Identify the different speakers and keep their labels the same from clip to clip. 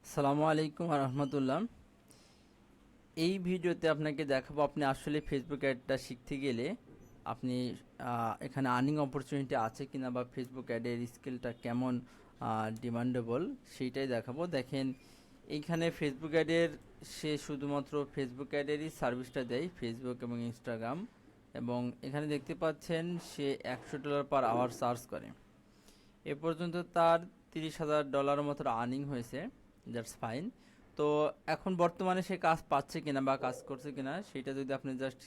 Speaker 1: আসসালামু আলাইকুম রহমতুল্লাহ। এই ভিডিওতে আপনাকে দেখাবো আপনি আসলে ফেসবুক অ্যাডটা শিখতে গেলে আপনি এখানে আর্নিং অপরচুনিটি আছে কিনা বা ফেসবুক অ্যাডের স্কিলটা কেমন ডিমান্ডেবল সেইটাই দেখাবো। দেখেন এইখানে ফেসবুক অ্যাডের সে শুধুমাত্র ফেসবুক অ্যাডেরই সার্ভিসটা দেয়, ফেসবুক এবং ইনস্টাগ্রাম। এবং এখানে দেখতে পাচ্ছেন সে $100 পার আওয়ার চার্জ করে। এ পর্যন্ত তার $30,000 মতো আর্নিং হয়েছে। That's fine. তো এখন বর্তমানে সে কাজ পাচ্ছে কিনা বা কাজ করছে কিনা সেটা যদি আপনি জাস্ট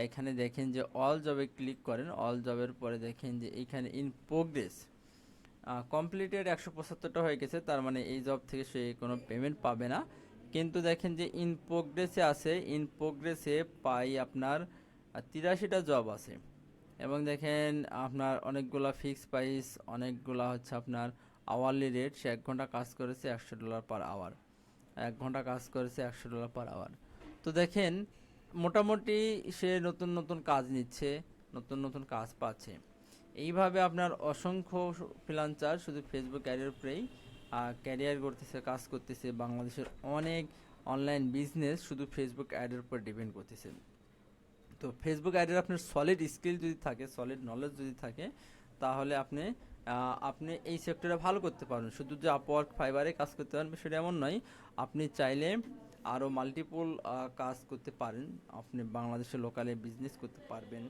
Speaker 1: এখানে দেখেন যে অল জবে ক্লিক করেন, অল জবের পরে দেখেন যে এইখানে ইন প্রোগ্রেস কমপ্লিটেড 175টা হয়ে গেছে, তার মানে এই জব থেকে সে কোনো পেমেন্ট পাবে না। কিন্তু দেখেন যে ইন প্রোগ্রেসে আছে, ইন প্রোগ্রেসে পাই আপনার 83টা জব আছে। এবং দেখেন আপনার অনেকগুলা ফিক্স প্রাইস, অনেকগুলা হচ্ছে আপনার আওয়ারলি রেট। সে 1 ঘন্টা কাজ করেছে $100 পার আওয়ার, 1 ঘন্টা কাজ করেছে $100 পার আওয়ার। তো দেখেন মোটামুটি সে নতুন নতুন কাজ নিচ্ছে, নতুন নতুন কাজ পাচ্ছে। এইভাবে আপনার অসংখ্য ফ্রিল্যান্সার শুধু ফেসবুক অ্যাডের উপরেই ক্যারিয়ার করতেছে, কাজ করতেছে। বাংলাদেশের অনেক অনলাইন বিজনেস শুধু ফেসবুক অ্যাডের উপর ডিপেন্ড করতেছে। তো ফেসবুক অ্যাডের আপনার সলিড স্কিল যদি থাকে, সলিড নলেজ যদি থাকে, তাহলে আপনি এই সেক্টরে ভালো করতে পারবেন। শুধু যে আপওয়ার্ক ফাইবারে কাজ করতে পারবেন সেটা এমন নয়, আপনি চাইলে আরও মাল্টিপল কাজ করতে পারেন। আপনি বাংলাদেশের লোকালে বিজনেস করতে পারবেন,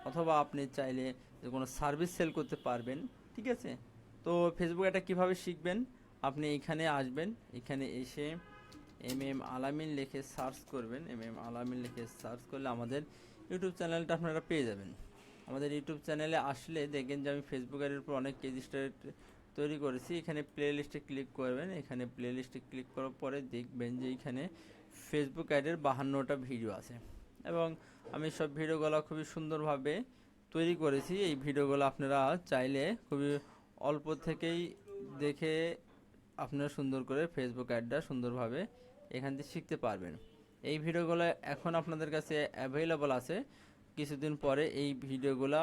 Speaker 1: অথবা আপনি চাইলে যে কোনো সার্ভিস সেল করতে পারবেন। ঠিক আছে? তো ফেসবুক এটা কীভাবে শিখবেন? আপনি এখানে আসবেন, এখানে এসে আলামিন লিখে সার্চ করবেন। আলামিন লিখে সার্চ করলে আমাদের ইউটিউব চ্যানেলটা আপনারা পেয়ে যাবেন। আমাদের ইউটিউব চ্যানেলে আসলে দেখবেন যে আমি ফেসবুক এর উপর অনেক কেজি স্টার্ট তৈরি করেছি। এখানে প্লে লিস্টে ক্লিক করবেন। এখানে প্লে লিস্টে ক্লিক করার পরে দেখবেন যে এখানে ফেসবুক অ্যাডের 52টা ভিডিও আছে। এবং আমি সব ভিডিওগুলো খুবই সুন্দরভাবে তৈরি করেছি। এই ভিডিওগুলো আপনারা চাইলে খুবই অল্প থেকেই দেখে আপনারা সুন্দর করে ফেসবুক অ্যাডটা সুন্দরভাবে এখান থেকে শিখতে পারবেন। এই ভিডিওগুলো এখন আপনাদের কাছে অ্যাভেলেবল আছে। কিছুদিন পরে এই ভিডিওগুলো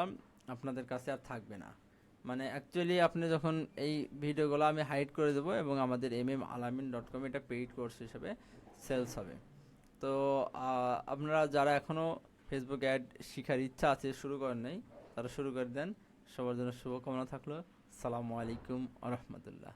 Speaker 1: আপনাদের কাছে আর থাকবে না। মানে অ্যাকচুয়ালি আপনি যখন এই ভিডিওগুলো আমি হাইড করে দেবো এবং আমাদের alamin.com এটা পেইড কোর্স হিসেবে সেলস হবে। তো আপনারা যারা এখনও ফেসবুক অ্যাড শেখার ইচ্ছা আছে, শুরু করেন নাই, তারা শুরু করে দেন। সবার জন্য শুভকামনা থাকলো। সালামু আলাইকুম আ রহমতুল্লাহ।